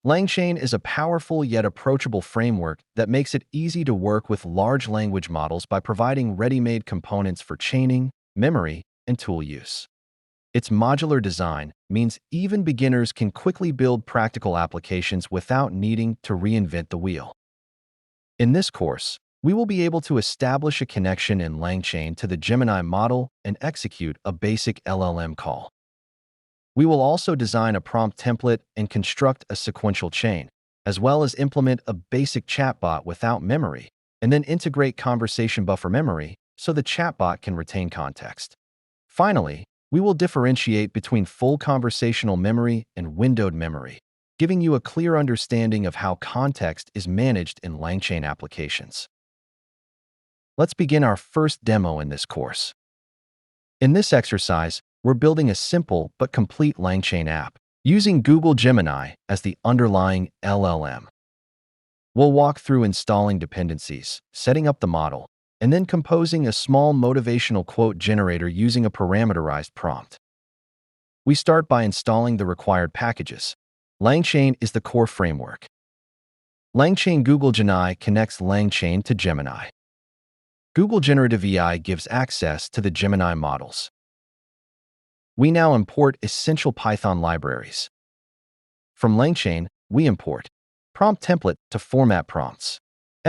LangChain is a powerful yet approachable framework that makes it easy to work with large language models by providing ready-made components for chaining, memory, and tool use. Its modular design means even beginners can quickly build practical applications without needing to reinvent the wheel. In this course, we will be able to establish a connection in LangChain to the Gemini model and execute a basic LLM call. We will also design a prompt template and construct a sequential chain, as well as implement a basic chatbot without memory, and then integrate ConversationBufferMemory so the chatbot can retain context. Finally, we will differentiate between full conversational memory and windowed memory, giving you a clear understanding of how context is managed in LangChain applications. Let's begin our first demo in this course. In this exercise, we're building a simple but complete LangChain app using Google Gemini as the underlying LLM. We'll walk through installing dependencies, setting up the model, and then composing a small motivational quote generator using a parameterized prompt. We start by installing the required packages. LangChain is the core framework. LangChain Google Gemini connects LangChain to Gemini. Google Generative AI gives access to the Gemini models. We now import essential Python libraries. From LangChain, we import prompt template to format prompts,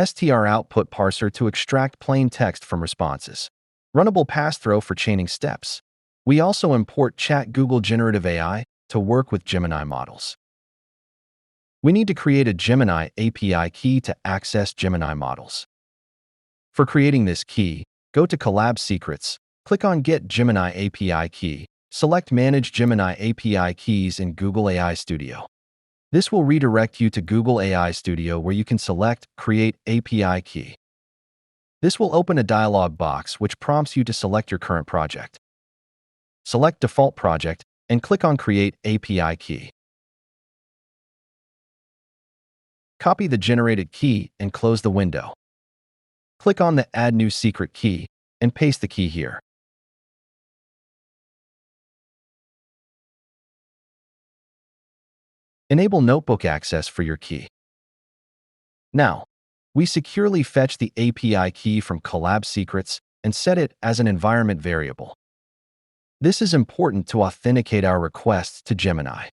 str output parser to extract plain text from responses, runnable pass-through for chaining steps. We also import Chat Google Generative AI to work with Gemini models. We need to create a Gemini API key to access Gemini models. For creating this key, go to Collab Secrets, click on Get Gemini API Key, select Manage Gemini API Keys in Google AI Studio. This will redirect you to Google AI Studio where you can select Create API Key. This will open a dialog box which prompts you to select your current project. Select Default Project and click on Create API Key. Copy the generated key and close the window. Click on the Add New Secret key and paste the key here. Enable notebook access for your key. Now, we securely fetch the API key from Collab Secrets and set it as an environment variable. This is important to authenticate our requests to Gemini.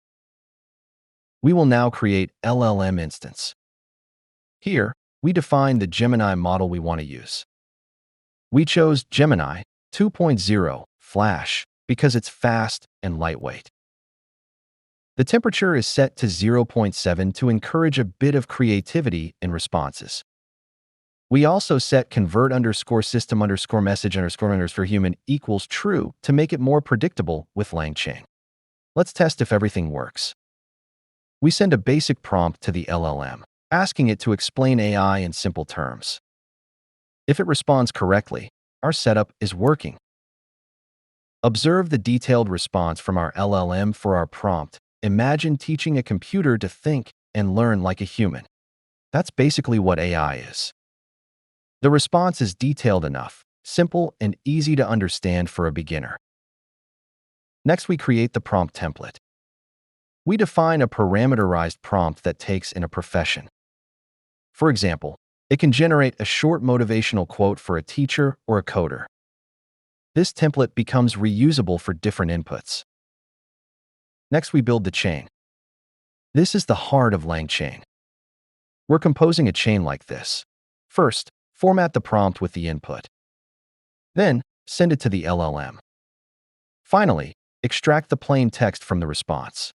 We will now create LLM instance. Here, we define the Gemini model we want to use. We chose Gemini 2.0 Flash because it's fast and lightweight. The temperature is set to 0.7 to encourage a bit of creativity in responses. We also set convert_system_message_message for human equals true to make it more predictable with LangChain. Let's test if everything works. We send a basic prompt to the LLM, asking it to explain AI in simple terms. If it responds correctly, our setup is working. Observe the detailed response from our LLM for our prompt. Imagine teaching a computer to think and learn like a human. That's basically what AI is. The response is detailed enough, simple, and easy to understand for a beginner. Next, we create the prompt template. We define a parameterized prompt that takes in a profession. For example, it can generate a short motivational quote for a teacher or a coder. This template becomes reusable for different inputs. Next, we build the chain. This is the heart of LangChain. We're composing a chain like this. First, format the prompt with the input. Then, send it to the LLM. Finally, extract the plain text from the response.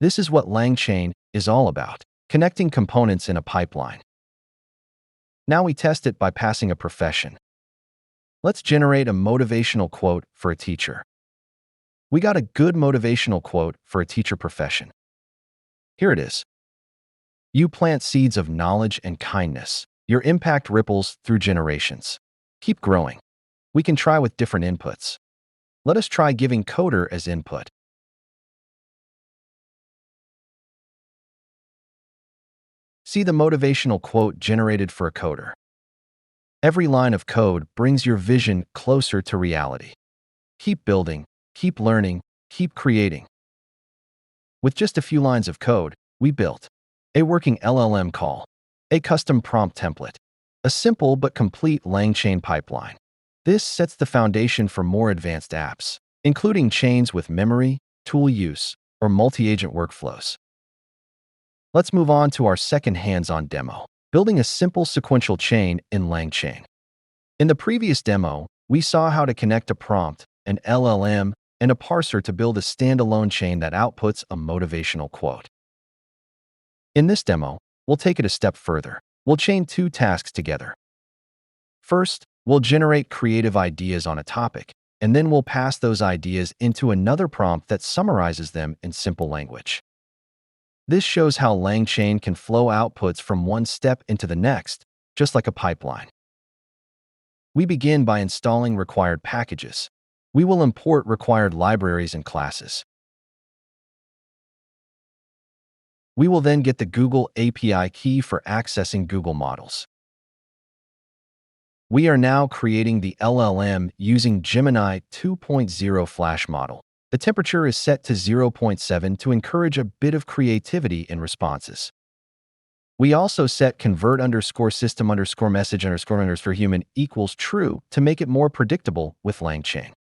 This is what LangChain is all about, connecting components in a pipeline. Now we test it by passing a profession. Let's generate a motivational quote for a teacher. We got a good motivational quote for a teacher profession. Here it is. You plant seeds of knowledge and kindness. Your impact ripples through generations. Keep growing. We can try with different inputs. Let us try giving coder as input. See the motivational quote generated for a coder. Every line of code brings your vision closer to reality. Keep building, keep learning, keep creating. With just a few lines of code, we built a working LLM call, a custom prompt template, a simple but complete LangChain pipeline. This sets the foundation for more advanced apps, including chains with memory, tool use, or multi-agent workflows. Let's move on to our second hands-on demo, building a simple sequential chain in LangChain. In the previous demo, we saw how to connect a prompt, an LLM, and a parser to build a standalone chain that outputs a motivational quote. In this demo, we'll take it a step further. We'll chain two tasks together. First, we'll generate creative ideas on a topic, and then we'll pass those ideas into another prompt that summarizes them in simple language. This shows how LangChain can flow outputs from one step into the next, just like a pipeline. We begin by installing required packages. We will import required libraries and classes. We will then get the Google API key for accessing Google models. We are now creating the LLM using Gemini 2.0 Flash model. The temperature is set to 0.7 to encourage a bit of creativity in responses. We also set convert_system_message_human equals true to make it more predictable with LangChain.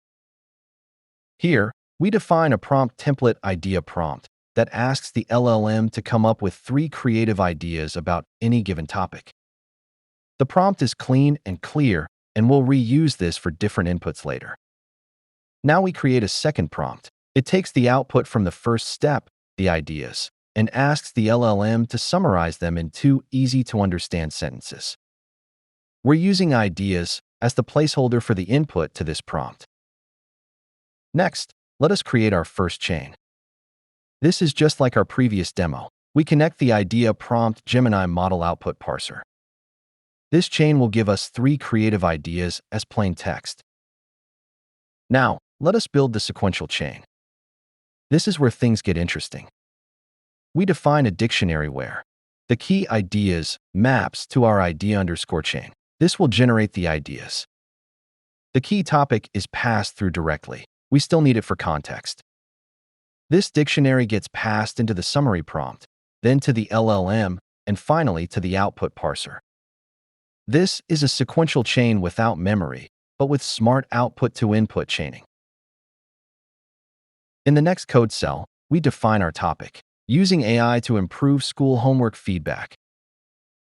Here, we define a prompt template idea prompt that asks the LLM to come up with 3 creative ideas about any given topic. The prompt is clean and clear, and we'll reuse this for different inputs later. Now we create a second prompt. It takes the output from the first step, the ideas, and asks the LLM to summarize them in 2 easy-to-understand sentences. We're using ideas as the placeholder for the input to this prompt. Next, let us create our first chain. This is just like our previous demo. We connect the idea prompt Gemini model output parser. This chain will give us 3 creative ideas as plain text. Now, let us build the sequential chain. This is where things get interesting. We define a dictionary where the key ideas maps to our idea_chain. This will generate the ideas. The key topic is passed through directly. We still need it for context. This dictionary gets passed into the summary prompt, then to the LLM, and finally to the output parser. This is a sequential chain without memory, but with smart output-to-input chaining. In the next code cell, we define our topic, using AI to improve school homework feedback.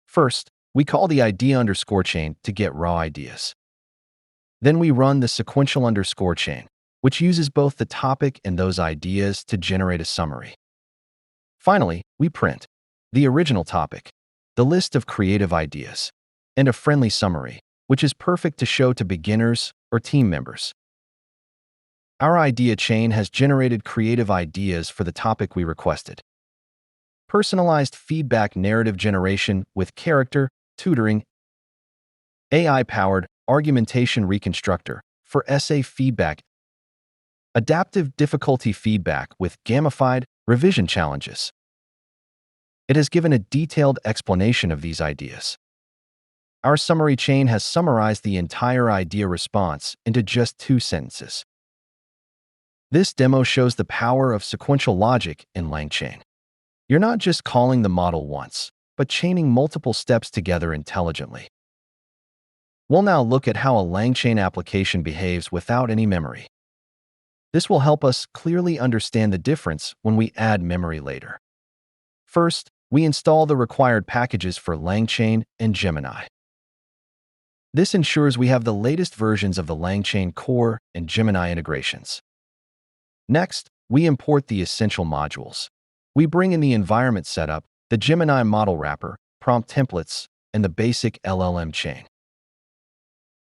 First, we call the idea_chain to get raw ideas. Then we run the sequential_chain, which uses both the topic and those ideas to generate a summary. Finally, we print the original topic, the list of creative ideas, and a friendly summary, which is perfect to show to beginners or team members. Our idea chain has generated creative ideas for the topic we requested. Personalized feedback narrative generation with character, tutoring, AI-powered argumentation reconstructor for essay feedback, adaptive difficulty feedback with gamified revision challenges. It has given a detailed explanation of these ideas. Our summary chain has summarized the entire idea response into just 2 sentences. This demo shows the power of sequential logic in LangChain. You're not just calling the model once, but chaining multiple steps together intelligently. We'll now look at how a LangChain application behaves without any memory. This will help us clearly understand the difference when we add memory later. First, we install the required packages for LangChain and Gemini. This ensures we have the latest versions of the LangChain core and Gemini integrations. Next, we import the essential modules. We bring in the environment setup, the Gemini model wrapper, prompt templates, and the basic LLM chain.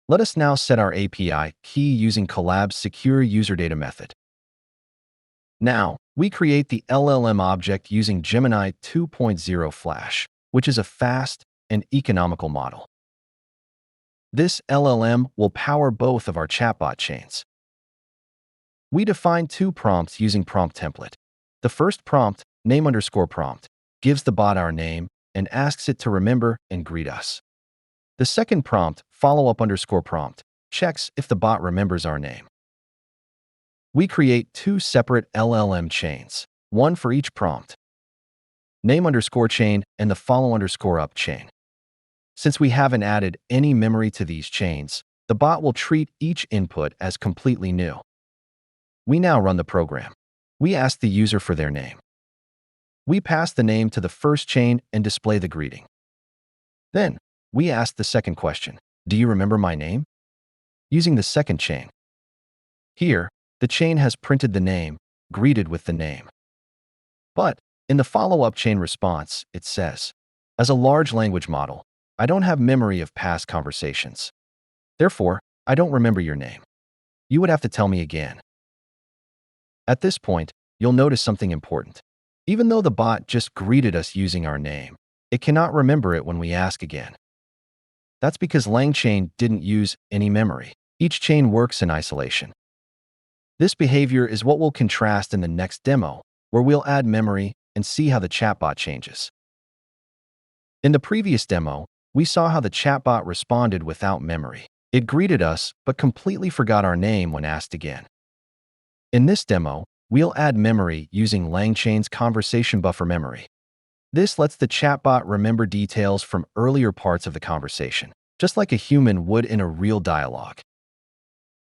Let us now set our API key using Collab's secure user data method. Now, we create the LLM object using Gemini 2.0 Flash, which is a fast and economical model. This LLM will power both of our chatbot chains. We define 2 prompts using prompt template. The first prompt, name_prompt, gives the bot our name and asks it to remember and greet us. The second prompt, follow-up_prompt, checks if the bot remembers our name. We create 2 separate LLM chains, one for each prompt. name underscore chain, and the follow underscore up chain. Since we haven't added any memory to these chains, the bot will treat each input as completely new. We now run the program. We ask the user for their name. We pass the name to the first chain and display the greeting. Then, we ask the second question, do you remember my name? Using the second chain. Here, the chain has printed the name, greeted with the name. But, in the follow-up chain response, it says, as a large language model, I don't have memory of past conversations. Therefore, I don't remember your name. You would have to tell me again. At this point, you'll notice something important. Even though the bot just greeted us using our name, it cannot remember it when we ask again. That's because LangChain didn't use any memory. Each chain works in isolation. This behavior is what we'll contrast in the next demo, where we'll add memory and see how the chatbot changes. In the previous demo, we saw how the chatbot responded without memory. It greeted us, but completely forgot our name when asked again. In this demo, we'll add memory using LangChain's ConversationBufferMemory. This lets the chatbot remember details from earlier parts of the conversation, just like a human would in a real dialogue.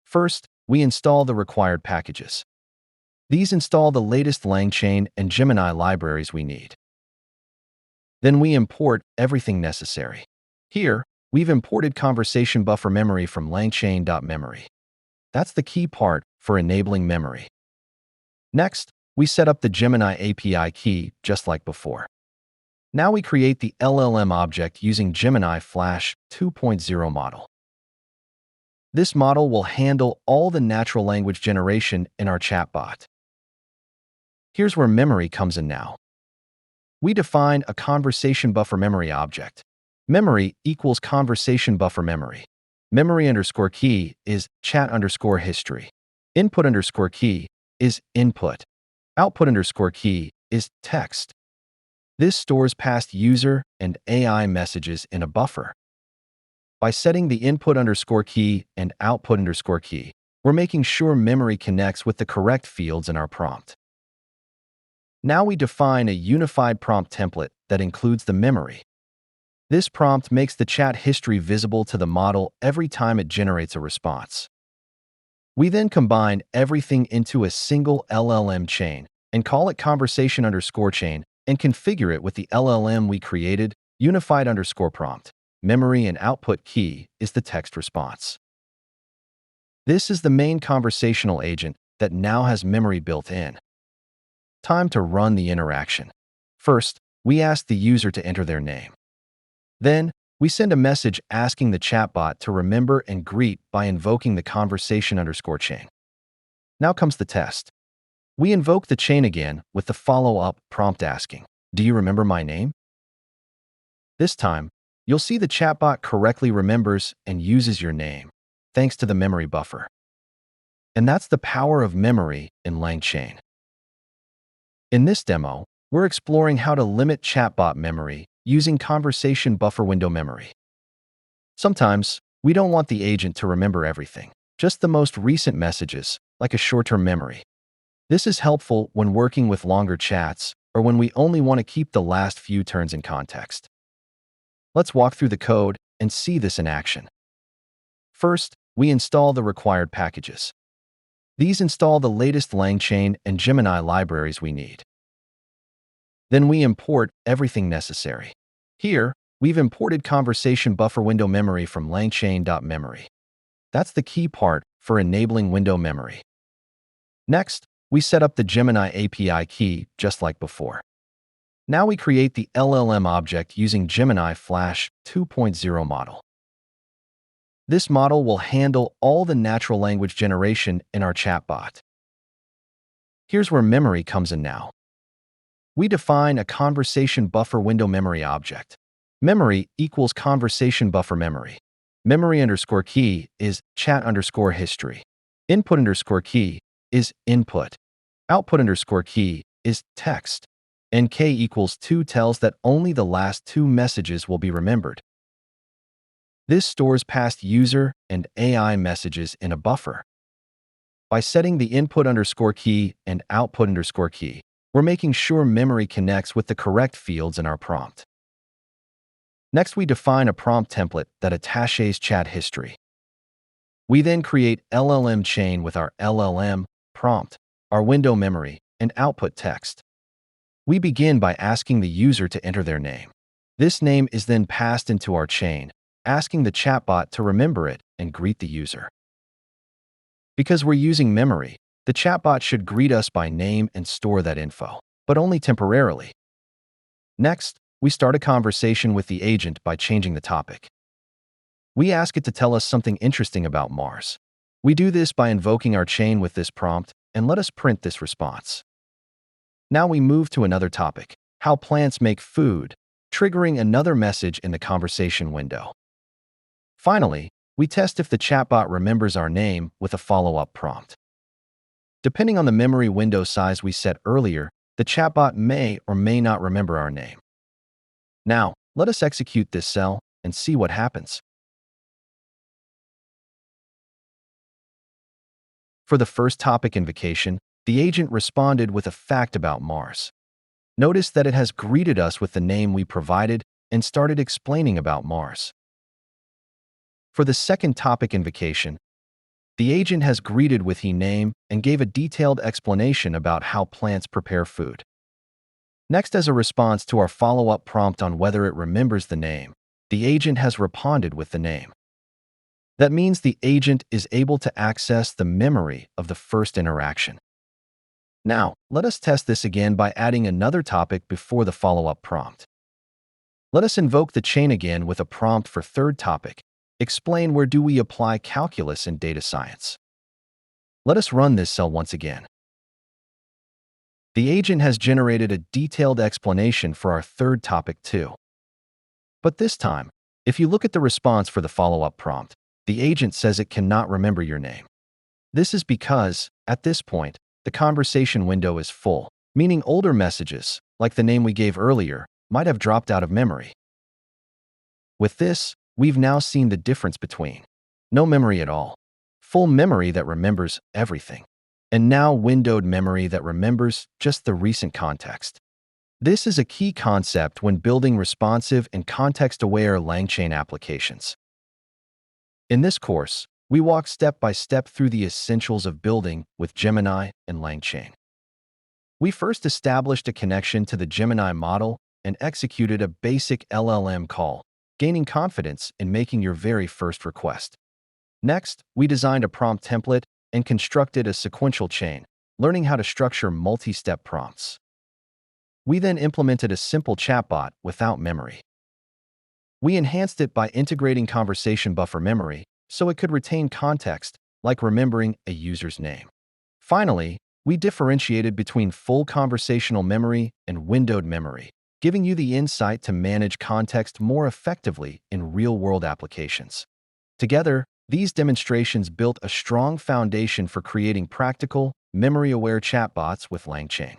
First, we install the required packages. These install the latest LangChain and Gemini libraries we need. Then we import everything necessary. Here, we've imported ConversationBufferMemory from LangChain.memory. That's the key part for enabling memory. Next, we set up the Gemini API key just like before. Now we create the LLM object using Gemini Flash 2.0 model. This model will handle all the natural language generation in our chatbot. Here's where memory comes in now. We define a ConversationBufferMemory object. Memory equals ConversationBufferMemory. Memory underscore key is chat underscore history. Input underscore key is input. Output underscore key is text. This stores past user and AI messages in a buffer. By setting the input underscore key and output underscore key, we're making sure memory connects with the correct fields in our prompt. Now we define a unified prompt template that includes the memory. This prompt makes the chat history visible to the model every time it generates a response. We then combine everything into a single LLM chain and call it conversation underscore chain and configure it with the LLM we created, unified underscore prompt. Memory and output key is the text response. This is the main conversational agent that now has memory built in. Time to run the interaction. First, we ask the user to enter their name. Then, we send a message asking the chatbot to remember and greet by invoking the conversation underscore chain. Now comes the test. We invoke the chain again with the follow-up prompt asking, do you remember my name? This time, you'll see the chatbot correctly remembers and uses your name, thanks to the memory buffer. And that's the power of memory in LangChain. In this demo, we're exploring how to limit chatbot memory using ConversationBufferWindowsMemory. Sometimes, we don't want the agent to remember everything, just the most recent messages, like a short-term memory. This is helpful when working with longer chats or when we only want to keep the last few turns in context. Let's walk through the code and see this in action. First, we install the required packages. These install the latest LangChain and Gemini libraries we need. Then we import everything necessary. Here, we've imported ConversationBufferWindowsMemory from LangChain.memory. That's the key part for enabling window memory. Next, we set up the Gemini API key just like before. Now we create the LLM object using Gemini Flash 2.0 model. This model will handle all the natural language generation in our chatbot. Here's where memory comes in now. We define a ConversationBufferWindowsMemory object. Memory equals ConversationBufferMemory. Memory underscore key is chat underscore history. Input underscore key is input. Output underscore key is text. And k equals 2 tells that only the last 2 messages will be remembered. This stores past user and AI messages in a buffer. By setting the input underscore key and output underscore key, We're making sure memory connects with the correct fields in our prompt. Next, we define a prompt template that attaches chat history. We then create LLMChain with our LLM, prompt, our window memory, and output text. We begin by asking the user to enter their name. This name is then passed into our chain, asking the chatbot to remember it and greet the user. Because we're using memory, the chatbot should greet us by name and store that info, but only temporarily. Next, we start a conversation with the agent by changing the topic. We ask it to tell us something interesting about Mars. We do this by invoking our chain with this prompt, and let us print this response. Now we move to another topic, how plants make food, triggering another message in the conversation window. Finally, we test if the chatbot remembers our name with a follow-up prompt. Depending on the memory window size we set earlier, the chatbot may or may not remember our name. Now, let us execute this cell and see what happens. For the first topic invocation, the agent responded with a fact about Mars. Notice that it has greeted us with the name we provided and started explaining about Mars. For the second topic invocation, the agent has greeted with he name and gave a detailed explanation about how plants prepare food. Next, as a response to our follow-up prompt on whether it remembers the name, the agent has responded with the name. That means the agent is able to access the memory of the first interaction. Now, let us test this again by adding another topic before the follow-up prompt. Let us invoke the chain again with a prompt for third topic. Explain where do we apply calculus in data science. Let us run this cell once again. The agent has generated a detailed explanation for our third topic too. But this time, if you look at the response for the follow-up prompt, the agent says it cannot remember your name. This is because, at this point, the conversation window is full, meaning older messages, like the name we gave earlier, might have dropped out of memory. With this, we've now seen the difference between no memory at all, full memory that remembers everything, and now windowed memory that remembers just the recent context. This is a key concept when building responsive and context-aware LangChain applications. In this course, we walk step by step through the essentials of building with Gemini and LangChain. We first established a connection to the Gemini model and executed a basic LLM call, gaining confidence in making your very first request. Next, we designed a prompt template and constructed a sequential chain, learning how to structure multi-step prompts. We then implemented a simple chatbot without memory. We enhanced it by integrating ConversationBufferMemory so it could retain context, like remembering a user's name. Finally, we differentiated between full conversational memory and windowed memory, giving you the insight to manage context more effectively in real-world applications. Together, these demonstrations built a strong foundation for creating practical, memory-aware chatbots with LangChain.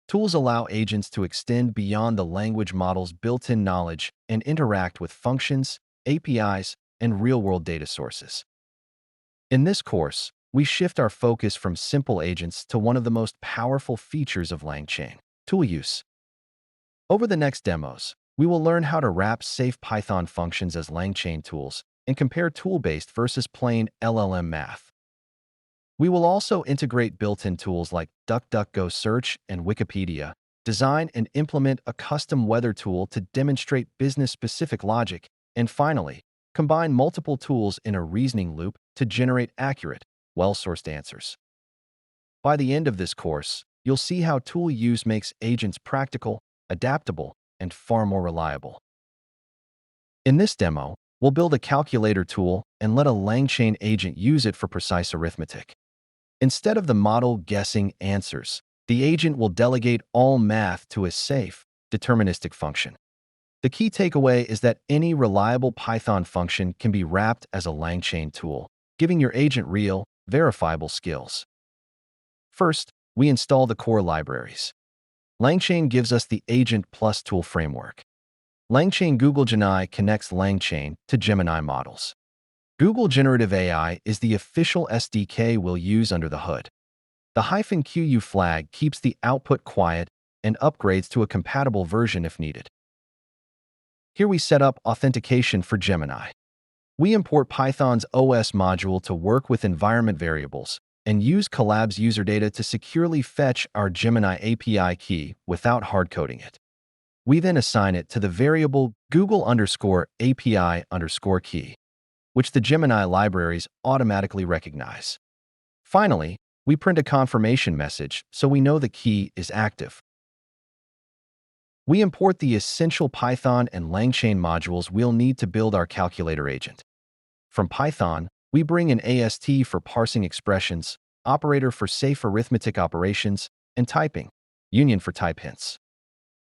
Tools allow agents to extend beyond the language model's built-in knowledge and interact with functions, APIs, and real-world data sources. In this course, we shift our focus from simple agents to one of the most powerful features of LangChain, tool use. Over the next demos, we will learn how to wrap safe Python functions as LangChain tools and compare tool-based versus plain LLM math. We will also integrate built-in tools like DuckDuckGo Search and Wikipedia, design and implement a custom weather tool to demonstrate business-specific logic, and finally, combine multiple tools in a reasoning loop to generate accurate, well-sourced answers. By the end of this course, you'll see how tool use makes agents practical, adaptable, and far more reliable. In this demo, we'll build a calculator tool and let a LangChain agent use it for precise arithmetic. Instead of the model guessing answers, the agent will delegate all math to a safe, deterministic function. The key takeaway is that any reliable Python function can be wrapped as a LangChain tool, giving your agent real, verifiable skills. First, we install the core libraries. LangChain gives us the Agent Plus tool framework. LangChain Google Gemini connects LangChain to Gemini models. Google Generative AI is the official SDK we'll use under the hood. The -QU flag keeps the output quiet and upgrades to a compatible version if needed. Here we set up authentication for Gemini. We import Python's OS module to work with environment variables and use Collab's user data to securely fetch our Gemini API key without hard-coding it. We then assign it to the variable Google_API_key, which the Gemini libraries automatically recognize. Finally, we print a confirmation message so we know the key is active. We import the essential Python and LangChain modules we'll need to build our calculator agent. From Python, we bring an AST for parsing expressions, operator for safe arithmetic operations, and typing, union for type hints.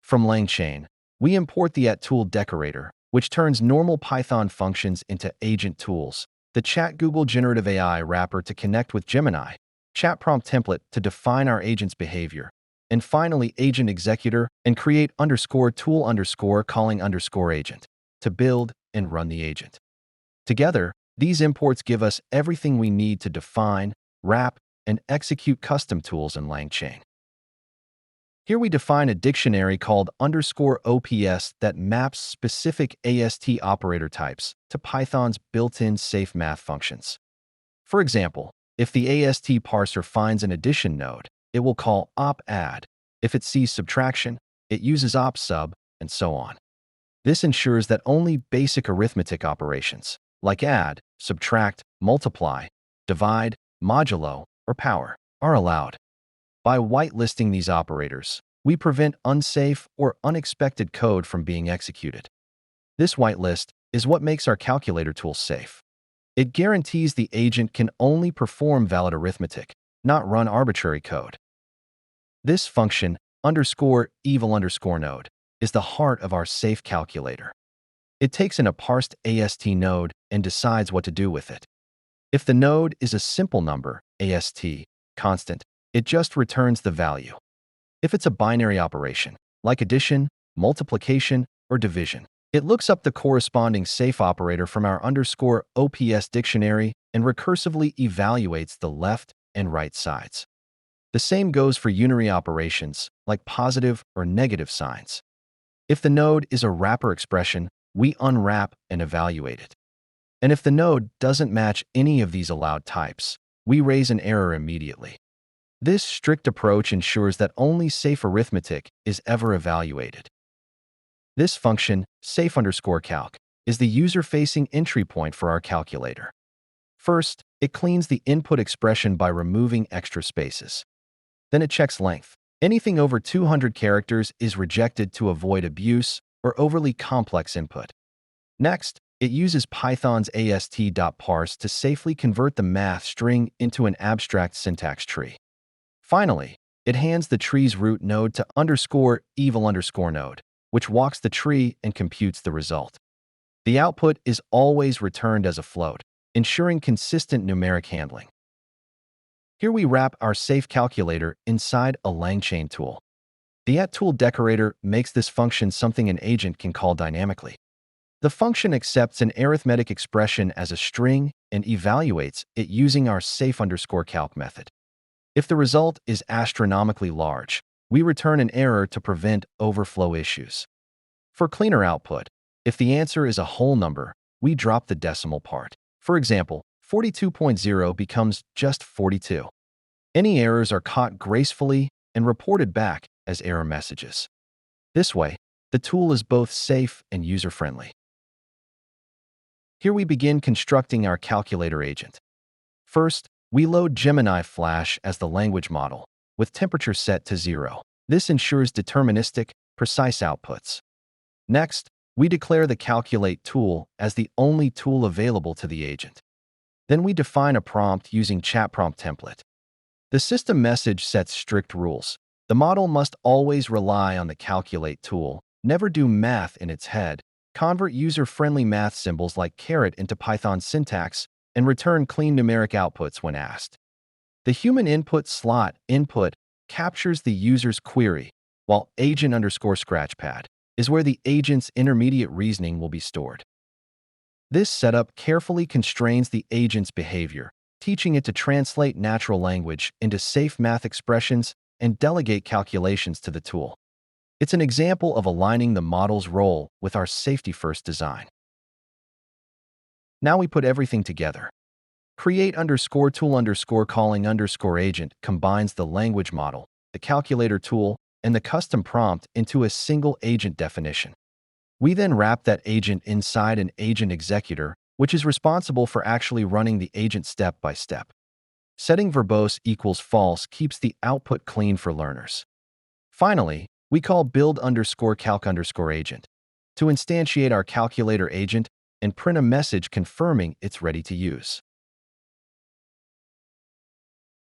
From LangChain, we import the @tool decorator, which turns normal Python functions into agent tools, the Chat Google Generative AI wrapper to connect with Gemini, Chat Prompt template to define our agent's behavior, and finally agent executor and create _tool_ calling _agent to build and run the agent. Together, these imports give us everything we need to define, wrap, and execute custom tools in LangChain. Here we define a dictionary called _OPS that maps specific AST operator types to Python's built-in safe math functions. For example, if the AST parser finds an addition node, it will call op_add. If it sees subtraction, it uses op_sub, and so on. This ensures that only basic arithmetic operations, like add, subtract, multiply, divide, modulo, or power, are allowed. By whitelisting these operators, we prevent unsafe or unexpected code from being executed. This whitelist is what makes our calculator tool safe. It guarantees the agent can only perform valid arithmetic, not run arbitrary code. This function, _evil_node, is the heart of our safe calculator. It takes in a parsed AST node and decides what to do with it. If the node is a simple number, AST, constant, it just returns the value. If it's a binary operation, like addition, multiplication, or division, it looks up the corresponding safe operator from our _OPS dictionary and recursively evaluates the left and right sides. The same goes for unary operations, like positive or negative signs. If the node is a wrapper expression, we unwrap and evaluate it. And if the node doesn't match any of these allowed types, we raise an error immediately. This strict approach ensures that only safe arithmetic is ever evaluated. This function, safe_calc, is the user-facing entry point for our calculator. First, it cleans the input expression by removing extra spaces. Then it checks length. Anything over 200 characters is rejected to avoid abuse or overly complex input. Next, it uses Python's ast.parse to safely convert the math string into an abstract syntax tree. Finally, it hands the tree's root node to _evil_node, which walks the tree and computes the result. The output is always returned as a float, ensuring consistent numeric handling. Here we wrap our safe calculator inside a LangChain tool. The @tool decorator makes this function something an agent can call dynamically. The function accepts an arithmetic expression as a string and evaluates it using our safe_calc method. If the result is astronomically large, we return an error to prevent overflow issues. For cleaner output, if the answer is a whole number, we drop the decimal part. For example, 42.0 becomes just 42. Any errors are caught gracefully and reported back as error messages. This way, the tool is both safe and user-friendly. Here we begin constructing our calculator agent. First, we load Gemini Flash as the language model, with temperature set to 0. This ensures deterministic, precise outputs. Next, we declare the calculate tool as the only tool available to the agent. Then we define a prompt using Chat Prompt template. The system message sets strict rules. The model must always rely on the calculate tool, never do math in its head, convert user-friendly math symbols like caret into Python syntax, and return clean numeric outputs when asked. The human input slot input captures the user's query, while agent_scratchpad is where the agent's intermediate reasoning will be stored. This setup carefully constrains the agent's behavior, teaching it to translate natural language into safe math expressions and delegate calculations to the tool. It's an example of aligning the model's role with our safety-first design. Now we put everything together. Create_tool_calling_agent combines the language model, the calculator tool, and the custom prompt into a single agent definition. We then wrap that agent inside an agent executor, which is responsible for actually running the agent step by step. Setting verbose equals false keeps the output clean for learners. Finally, we call build_calc_agent to instantiate our calculator agent and print a message confirming it's ready to use.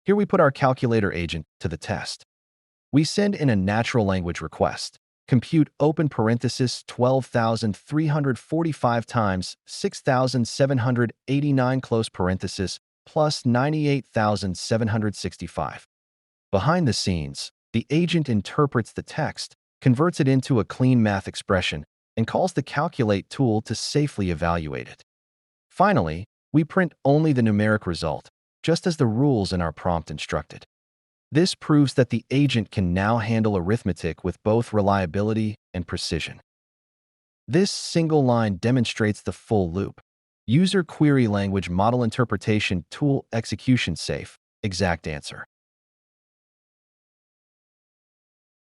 Here we put our calculator agent to the test. We send in a natural language request. Compute open parenthesis 12,345 times 6,789 close parenthesis plus 98,765. Behind the scenes, the agent interprets the text, converts it into a clean math expression, and calls the calculate tool to safely evaluate it. Finally, we print only the numeric result, just as the rules in our prompt instructed. This proves that the agent can now handle arithmetic with both reliability and precision. This single line demonstrates the full loop. User query language model interpretation tool execution safe, exact answer.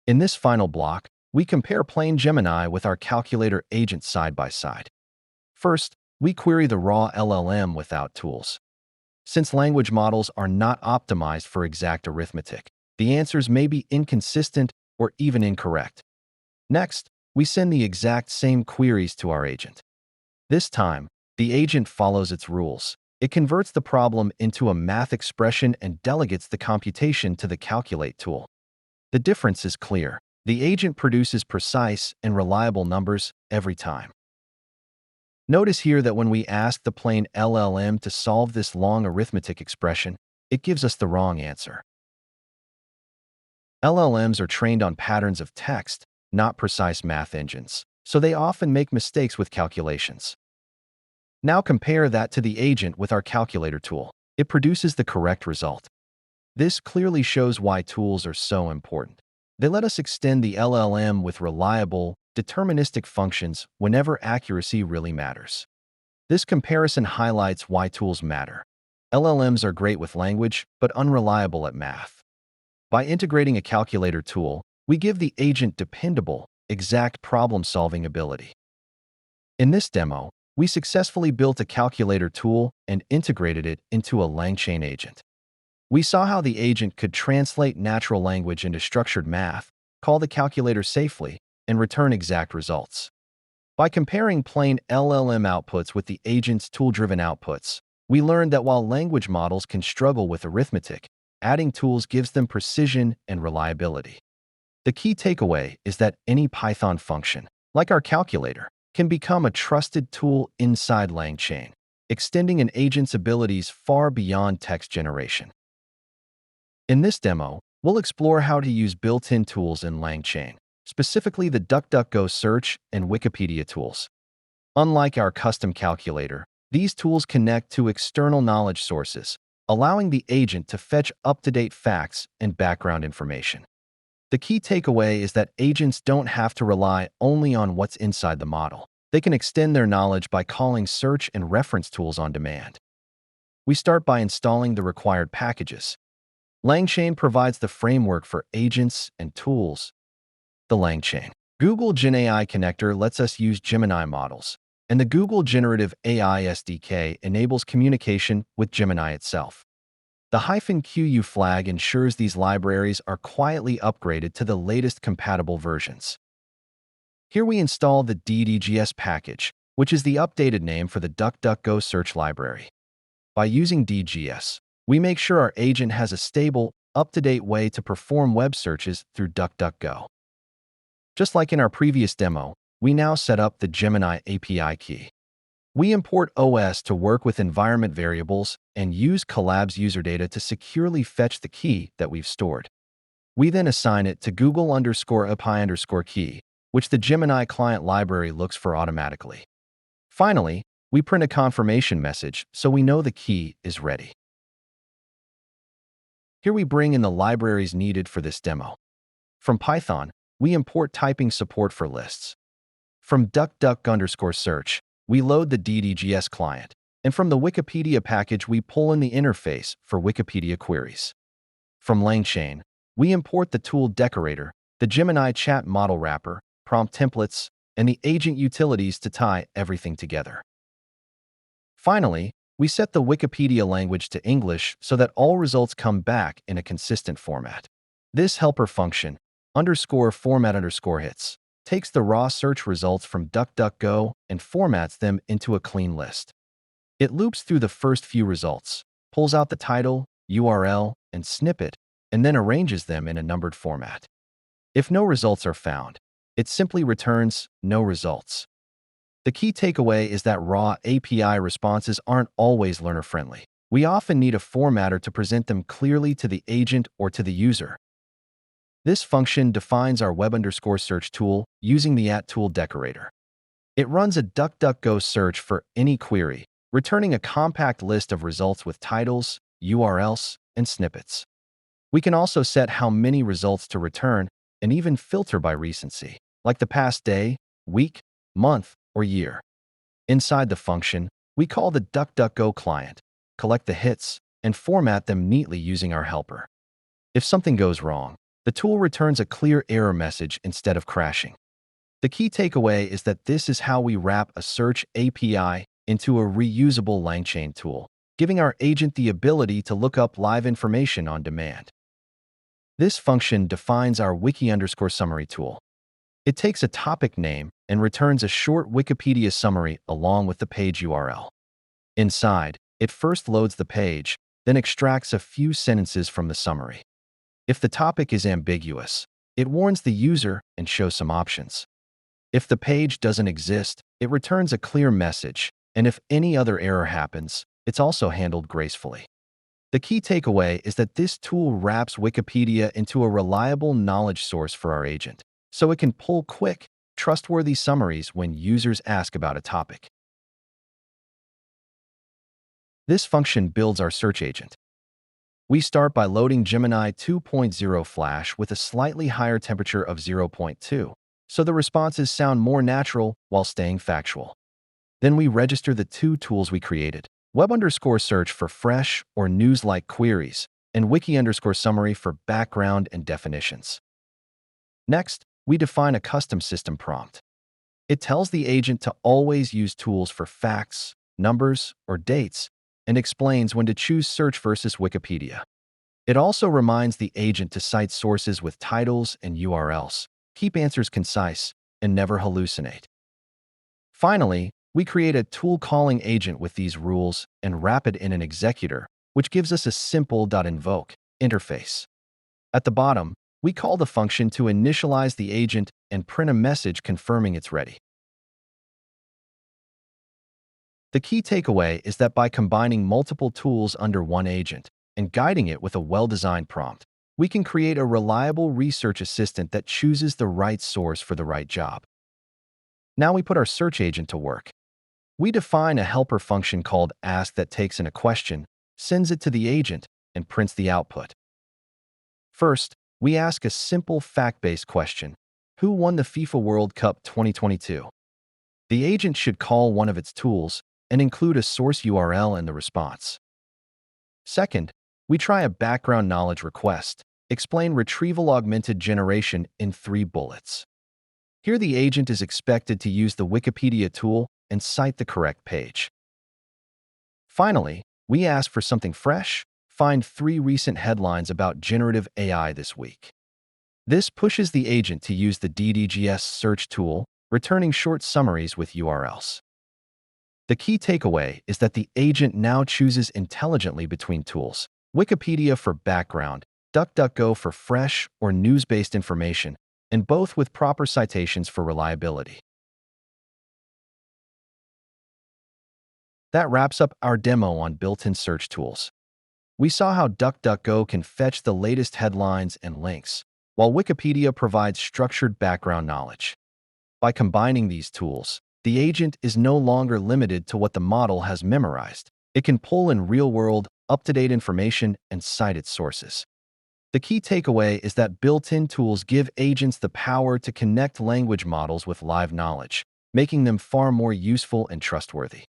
In this final block, we compare plain Gemini with our calculator agent side by side. First, we query the raw LLM without tools. Since language models are not optimized for exact arithmetic, the answers may be inconsistent or even incorrect. Next, we send the exact same queries to our agent. This time, the agent follows its rules. It converts the problem into a math expression and delegates the computation to the calculate tool. The difference is clear. The agent produces precise and reliable numbers every time. Notice here that when we ask the plain LLM to solve this long arithmetic expression, it gives us the wrong answer. LLMs are trained on patterns of text, not precise math engines, so they often make mistakes with calculations. Now compare that to the agent with our calculator tool. It produces the correct result. This clearly shows why tools are so important. They let us extend the LLM with reliable, deterministic functions whenever accuracy really matters. This comparison highlights why tools matter. LLMs are great with language, but unreliable at math. By integrating a calculator tool, we give the agent dependable, exact problem-solving ability. In this demo, we successfully built a calculator tool and integrated it into a LangChain agent. We saw how the agent could translate natural language into structured math, call the calculator safely, and return exact results. By comparing plain LLM outputs with the agent's tool-driven outputs, we learned that while language models can struggle with arithmetic, adding tools gives them precision and reliability. The key takeaway is that any Python function, like our calculator, can become a trusted tool inside LangChain, extending an agent's abilities far beyond text generation. In this demo, we'll explore how to use built-in tools in LangChain, specifically the DuckDuckGo search and Wikipedia tools. Unlike our custom calculator, these tools connect to external knowledge sources, allowing the agent to fetch up-to-date facts and background information. The key takeaway is that agents don't have to rely only on what's inside the model. They can extend their knowledge by calling search and reference tools on demand. We start by installing the required packages. LangChain provides the framework for agents and tools. The LangChain Google Gen AI connector lets us use Gemini models, and the Google Generative AI SDK enables communication with Gemini itself. The -QU flag ensures these libraries are quietly upgraded to the latest compatible versions. Here we install the DDGS package, which is the updated name for the DuckDuckGo search library. By using DGS, we make sure our agent has a stable, up-to-date way to perform web searches through DuckDuckGo. Just like in our previous demo, we now set up the Gemini API key. We import OS to work with environment variables and use Collabs user data to securely fetch the key that we've stored. We then assign it to Google_API_key, which the Gemini client library looks for automatically. Finally, we print a confirmation message so we know the key is ready. Here we bring in the libraries needed for this demo. From Python, we import typing support for lists. From DuckDuck_search, we load the DDGS client. And from the Wikipedia package, we pull in the interface for Wikipedia queries. From LangChain, we import the tool decorator, the Gemini chat model wrapper, prompt templates, and the agent utilities to tie everything together. Finally, we set the Wikipedia language to English so that all results come back in a consistent format. This helper function, _format_hits, takes the raw search results from DuckDuckGo and formats them into a clean list. It loops through the first few results, pulls out the title, URL, and snippet, and then arranges them in a numbered format. If no results are found, it simply returns no results. The key takeaway is that raw API responses aren't always learner-friendly. We often need a formatter to present them clearly to the agent or to the user. This function defines our web_search tool using the @tool decorator. It runs a DuckDuckGo search for any query, returning a compact list of results with titles, URLs, and snippets. We can also set how many results to return and even filter by recency, like the past day, week, month, or year. Inside the function, we call the DuckDuckGo client, collect the hits, and format them neatly using our helper. If something goes wrong, the tool returns a clear error message instead of crashing. The key takeaway is that this is how we wrap a search API into a reusable LangChain tool, giving our agent the ability to look up live information on demand. This function defines our wiki_summary tool. It takes a topic name and returns a short Wikipedia summary along with the page URL. Inside, it first loads the page, then extracts a few sentences from the summary. If the topic is ambiguous, it warns the user and shows some options. If the page doesn't exist, it returns a clear message, and if any other error happens, it's also handled gracefully. The key takeaway is that this tool wraps Wikipedia into a reliable knowledge source for our agent, so it can pull quick, trustworthy summaries when users ask about a topic. This function builds our search agent. We start by loading Gemini 2.0 Flash with a slightly higher temperature of 0.2, so the responses sound more natural while staying factual. Then we register the two tools we created, web_search for fresh or news-like queries, and wiki_summary for background and definitions. Next, we define a custom system prompt. It tells the agent to always use tools for facts, numbers, or dates, and explains when to choose search versus Wikipedia. It also reminds the agent to cite sources with titles and URLs, keep answers concise, and never hallucinate. Finally, we create a tool calling agent with these rules and wrap it in an executor, which gives us a simple .invoke interface. At the bottom, we call the function to initialize the agent and print a message confirming it's ready. The key takeaway is that by combining multiple tools under one agent and guiding it with a well-designed prompt, we can create a reliable research assistant that chooses the right source for the right job. Now we put our search agent to work. We define a helper function called ask that takes in a question, sends it to the agent, and prints the output. First, we ask a simple fact-based question: who won the FIFA World Cup 2022? The agent should call one of its tools and include a source URL in the response. Second, we try a background knowledge request, explain retrieval augmented generation in 3 bullets. Here the agent is expected to use the Wikipedia tool and cite the correct page. Finally, we ask for something fresh, find 3 recent headlines about generative AI this week. This pushes the agent to use the DDGS search tool, returning short summaries with URLs. The key takeaway is that the agent now chooses intelligently between tools: Wikipedia for background, DuckDuckGo for fresh or news-based information, and both with proper citations for reliability. That wraps up our demo on built-in search tools. We saw how DuckDuckGo can fetch the latest headlines and links, while Wikipedia provides structured background knowledge. By combining these tools, the agent is no longer limited to what the model has memorized. It can pull in real-world, up-to-date information and cite its sources. The key takeaway is that built-in tools give agents the power to connect language models with live knowledge, making them far more useful and trustworthy.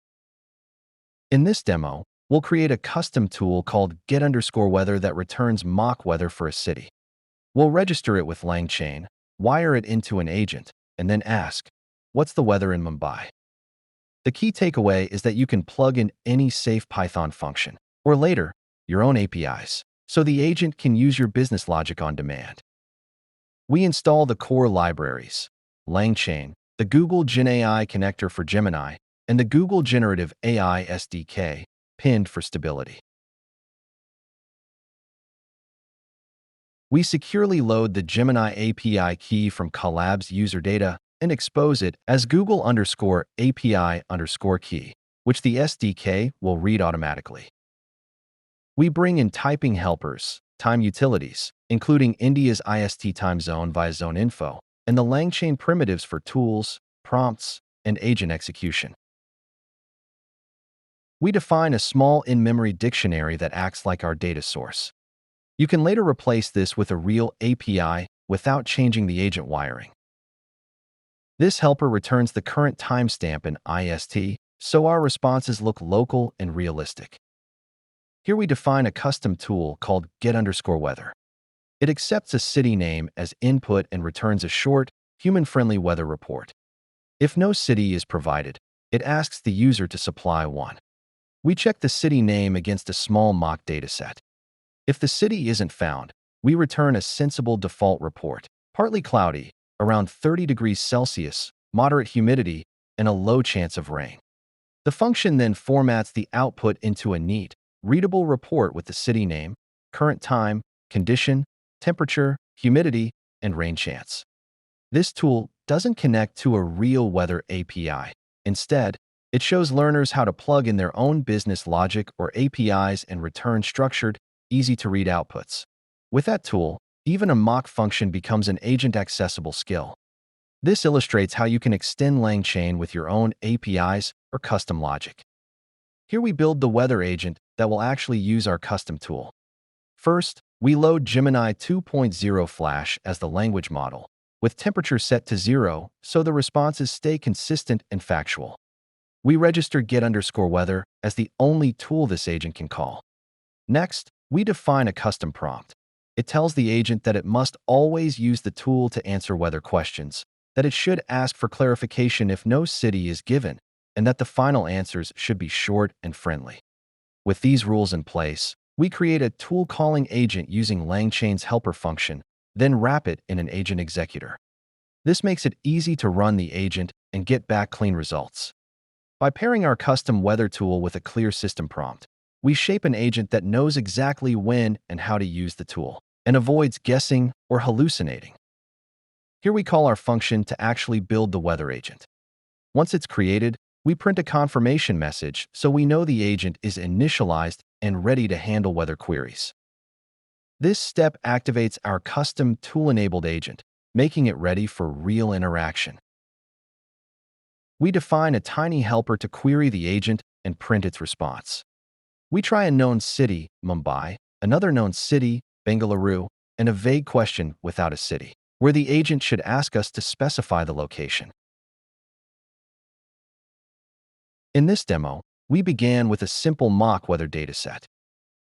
In this demo, we'll create a custom tool called get_weather that returns mock weather for a city. We'll register it with LangChain, wire it into an agent, and then ask, "What's the weather in Mumbai?" The key takeaway is that you can plug in any safe Python function, or later, your own APIs, so the agent can use your business logic on demand. We install the core libraries, LangChain, the Google Gen AI connector for Gemini, and the Google Generative AI SDK, pinned for stability. We securely load the Gemini API key from Collab's user data and expose it as Google_API_key, which the SDK will read automatically. We bring in typing helpers, time utilities, including India's IST time zone via zone info, and the LangChain primitives for tools, prompts, and agent execution. We define a small in-memory dictionary that acts like our data source. You can later replace this with a real API without changing the agent wiring. This helper returns the current timestamp in IST, so our responses look local and realistic. Here we define a custom tool called get_weather. It accepts a city name as input and returns a short, human-friendly weather report. If no city is provided, it asks the user to supply one. We check the city name against a small mock dataset. If the city isn't found, we return a sensible default report, partly cloudy, around 30 degrees Celsius, moderate humidity, and a low chance of rain. The function then formats the output into a neat, readable report with the city name, current time, condition, temperature, humidity, and rain chance. This tool doesn't connect to a real weather API. Instead, it shows learners how to plug in their own business logic or APIs and return structured, easy-to-read outputs. With that tool, even a mock function becomes an agent-accessible skill. This illustrates how you can extend LangChain with your own APIs or custom logic. Here we build the weather agent that will actually use our custom tool. First, we load Gemini 2.0 Flash as the language model, with temperature set to 0 so the responses stay consistent and factual. We register get_weather as the only tool this agent can call. Next, we define a custom prompt. It tells the agent that it must always use the tool to answer weather questions, that it should ask for clarification if no city is given, and that the final answers should be short and friendly. With these rules in place, we create a tool calling agent using LangChain's helper function, then wrap it in an agent executor. This makes it easy to run the agent and get back clean results. By pairing our custom weather tool with a clear system prompt, we shape an agent that knows exactly when and how to use the tool, and avoids guessing or hallucinating. Here we call our function to actually build the weather agent. Once it's created, we print a confirmation message so we know the agent is initialized and ready to handle weather queries. This step activates our custom tool-enabled agent, making it ready for real interaction. We define a tiny helper to query the agent and print its response. We try a known city, Mumbai, another known city, Bengaluru, and a vague question without a city, where the agent should ask us to specify the location. In this demo, we began with a simple mock weather dataset.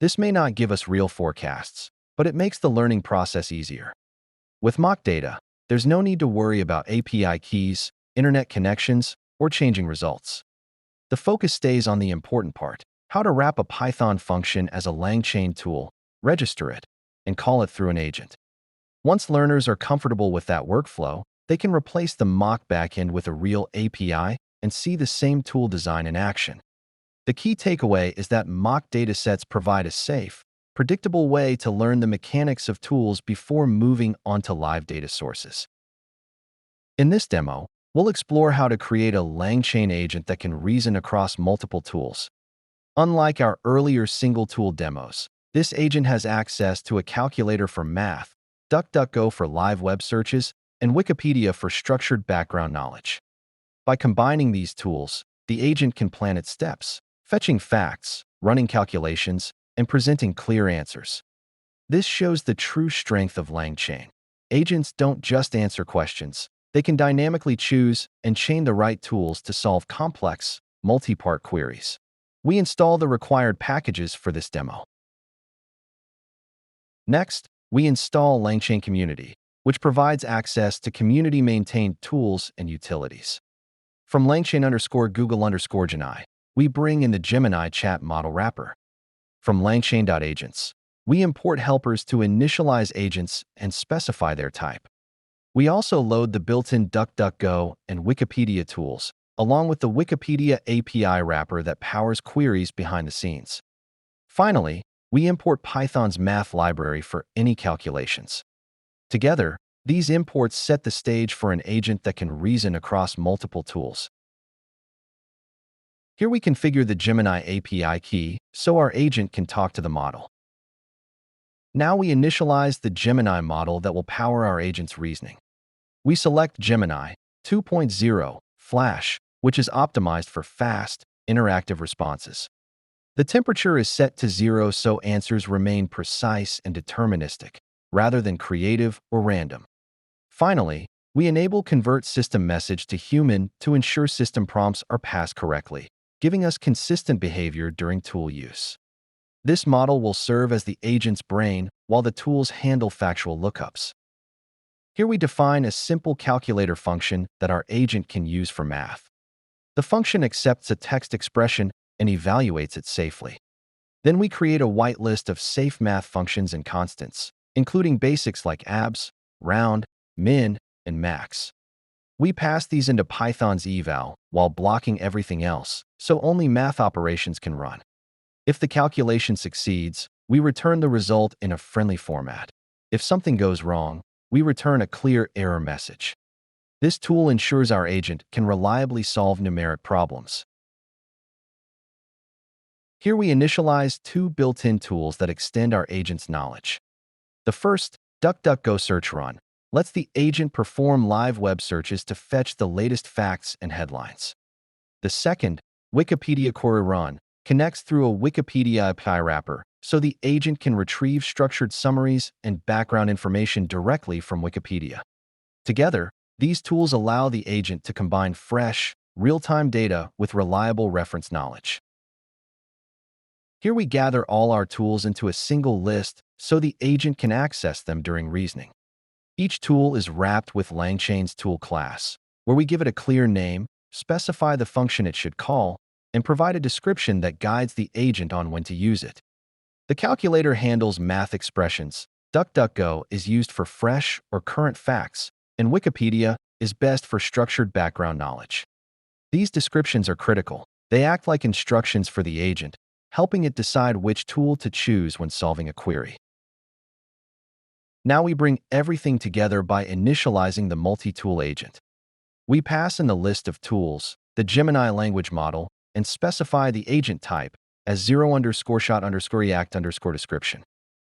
This may not give us real forecasts, but it makes the learning process easier. With mock data, there's no need to worry about API keys, internet connections, or changing results. The focus stays on the important part: how to wrap a Python function as a LangChain tool, register it, and call it through an agent. Once learners are comfortable with that workflow, they can replace the mock backend with a real API and see the same tool design in action. The key takeaway is that mock datasets provide a safe, predictable way to learn the mechanics of tools before moving onto live data sources. In this demo, we'll explore how to create a LangChain agent that can reason across multiple tools. Unlike our earlier single-tool demos, this agent has access to a calculator for math, DuckDuckGo for live web searches, and Wikipedia for structured background knowledge. By combining these tools, the agent can plan its steps, fetching facts, running calculations, and presenting clear answers. This shows the true strength of LangChain. Agents don't just answer questions. They can dynamically choose and chain the right tools to solve complex, multi-part queries. We install the required packages for this demo. Next, we install LangChain Community, which provides access to community-maintained tools and utilities. From LangChain_Google_Gemini, we bring in the Gemini chat model wrapper. From LangChain.agents, we import helpers to initialize agents and specify their type. We also load the built-in DuckDuckGo and Wikipedia tools, along with the Wikipedia API wrapper that powers queries behind the scenes. Finally, we import Python's math library for any calculations. Together, these imports set the stage for an agent that can reason across multiple tools. Here we configure the Gemini API key so our agent can talk to the model. Now we initialize the Gemini model that will power our agent's reasoning. We select Gemini 2.0 Flash, which is optimized for fast, interactive responses. The temperature is set to 0 so answers remain precise and deterministic, rather than creative or random. Finally, we enable Convert System Message to Human to ensure system prompts are passed correctly, giving us consistent behavior during tool use. This model will serve as the agent's brain while the tools handle factual lookups. Here we define a simple calculator function that our agent can use for math. The function accepts a text expression and evaluates it safely. Then we create a whitelist of safe math functions and constants, including basics like abs, round, min, and max. We pass these into Python's eval while blocking everything else, so only math operations can run. If the calculation succeeds, we return the result in a friendly format. If something goes wrong, we return a clear error message. This tool ensures our agent can reliably solve numeric problems. Here we initialize two built-in tools that extend our agent's knowledge. The first, DuckDuckGo Search Run, lets the agent perform live web searches to fetch the latest facts and headlines. The second, Wikipedia Query Run, connects through a Wikipedia API wrapper so the agent can retrieve structured summaries and background information directly from Wikipedia. Together, these tools allow the agent to combine fresh, real-time data with reliable reference knowledge. Here we gather all our tools into a single list so the agent can access them during reasoning. Each tool is wrapped with LangChain's tool class, where we give it a clear name, specify the function it should call, and provide a description that guides the agent on when to use it. The calculator handles math expressions, DuckDuckGo is used for fresh or current facts, and Wikipedia is best for structured background knowledge. These descriptions are critical. They act like instructions for the agent, helping it decide which tool to choose when solving a query. Now we bring everything together by initializing the multi-tool agent. We pass in the list of tools, the Gemini language model, and specify the agent type as 0_shot_react_description.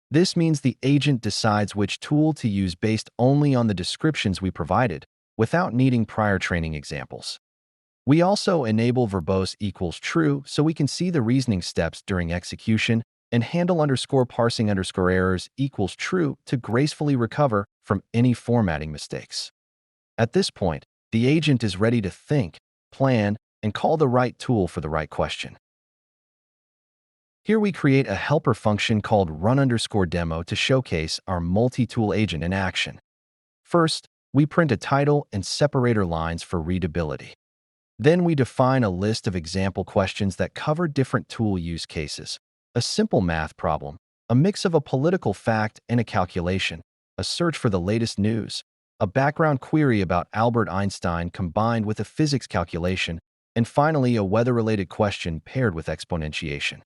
This means the agent decides which tool to use based only on the descriptions we provided, without needing prior training examples. We also enable verbose equals true so we can see the reasoning steps during execution and handle _parsing_errors equals true to gracefully recover from any formatting mistakes. At this point, the agent is ready to think, plan, and call the right tool for the right question. Here we create a helper function called run_demo to showcase our multi-tool agent in action. First, we print a title and separator lines for readability. Then we define a list of example questions that cover different tool use cases. A simple math problem, a mix of a political fact and a calculation, a search for the latest news, a background query about Albert Einstein combined with a physics calculation, and finally a weather-related question paired with exponentiation.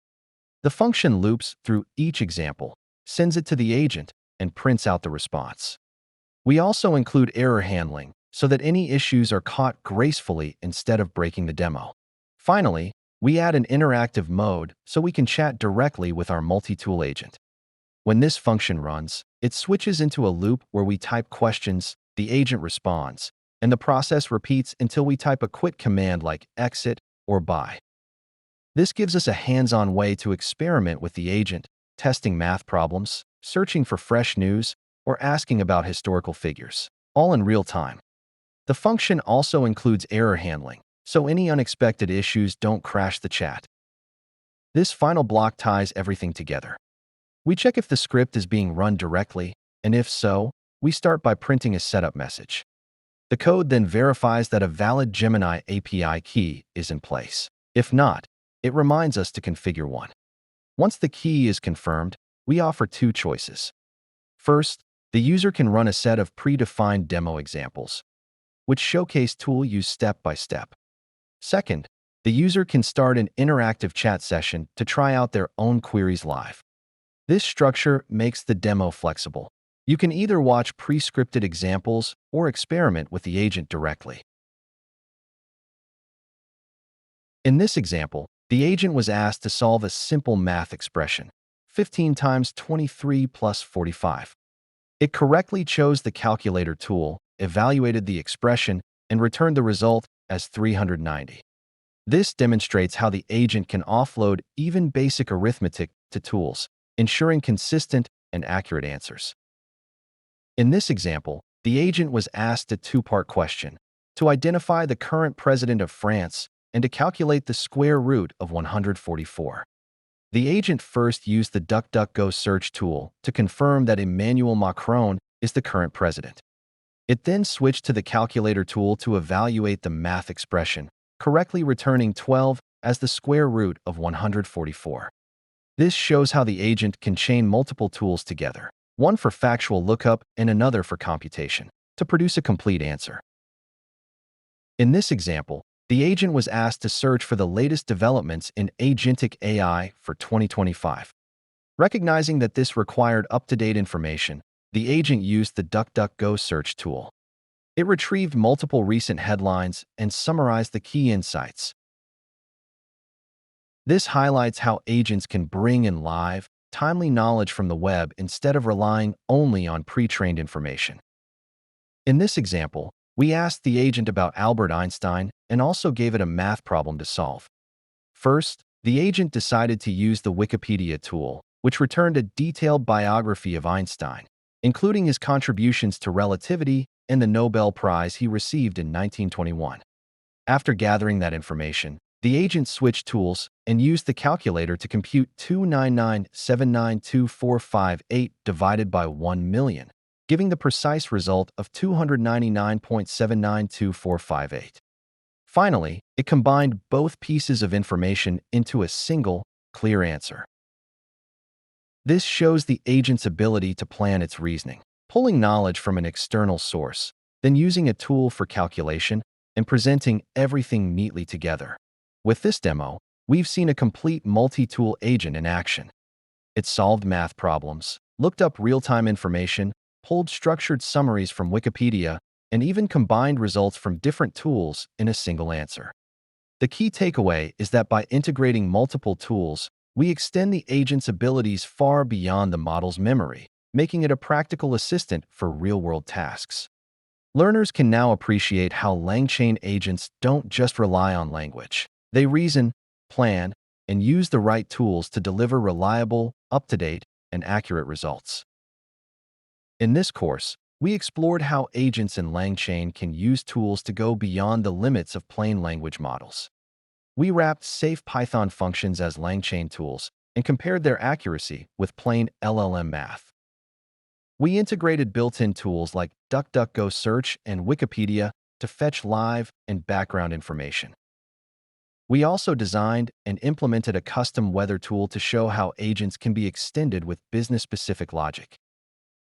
The function loops through each example, sends it to the agent, and prints out the response. We also include error handling so that any issues are caught gracefully instead of breaking the demo. Finally, we add an interactive mode so we can chat directly with our multi-tool agent. When this function runs, it switches into a loop where we type questions, the agent responds, and the process repeats until we type a quick command like exit or bye. This gives us a hands-on way to experiment with the agent testing math problems, searching for fresh news, or asking about historical figures, all in real time. The function also includes error handling, so any unexpected issues don't crash the chat. This final block ties everything together. We check if the script is being run directly, and if so, we start by printing a setup message. The code then verifies that a valid Gemini API key is in place. If not, it reminds us to configure one. Once the key is confirmed, we offer two choices. First, the user can run a set of predefined demo examples, which showcase tool use step by step. Second, the user can start an interactive chat session to try out their own queries live. This structure makes the demo flexible. You can either watch pre-scripted examples or experiment with the agent directly. In this example, the agent was asked to solve a simple math expression, 15 times 23 plus 45. It correctly chose the calculator tool, evaluated the expression, and returned the result as 390. This demonstrates how the agent can offload even basic arithmetic to tools, ensuring consistent and accurate answers. In this example, the agent was asked a two-part question: to identify the current president of France and to calculate the square root of 144. The agent first used the DuckDuckGo search tool to confirm that Emmanuel Macron is the current president. It then switched to the calculator tool to evaluate the math expression, correctly returning 12 as the square root of 144. This shows how the agent can chain multiple tools together, one for factual lookup and another for computation, to produce a complete answer. In this example, the agent was asked to search for the latest developments in Agentic AI for 2025. Recognizing that this required up-to-date information, the agent used the DuckDuckGo search tool. It retrieved multiple recent headlines and summarized the key insights. This highlights how agents can bring in live, timely knowledge from the web instead of relying only on pre-trained information. In this example, we asked the agent about Albert Einstein and also gave it a math problem to solve. First, the agent decided to use the Wikipedia tool, which returned a detailed biography of Einstein, including his contributions to relativity and the Nobel Prize he received in 1921. After gathering that information, the agent switched tools and used the calculator to compute 299,792,458 divided by 1 million, giving the precise result of 299.792,458. Finally, it combined both pieces of information into a single, clear answer. This shows the agent's ability to plan its reasoning, pulling knowledge from an external source, then using a tool for calculation and presenting everything neatly together. With this demo, we've seen a complete multi-tool agent in action. It solved math problems, looked up real-time information, pulled structured summaries from Wikipedia, and even combined results from different tools in a single answer. The key takeaway is that by integrating multiple tools, we extend the agent's abilities far beyond the model's memory, making it a practical assistant for real-world tasks. Learners can now appreciate how LangChain agents don't just rely on language. They reason, plan, and use the right tools to deliver reliable, up-to-date, and accurate results. In this course, we explored how agents in LangChain can use tools to go beyond the limits of plain language models. We wrapped safe Python functions as LangChain tools and compared their accuracy with plain LLM math. We integrated built-in tools like DuckDuckGo Search and Wikipedia to fetch live and background information. We also designed and implemented a custom weather tool to show how agents can be extended with business-specific logic.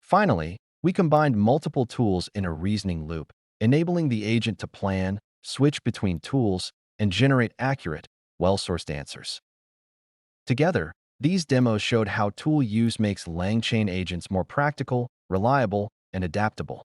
Finally, we combined multiple tools in a reasoning loop, enabling the agent to plan, switch between tools, and generate accurate, well-sourced answers. Together, these demos showed how tool use makes LangChain agents more practical, reliable, and adaptable.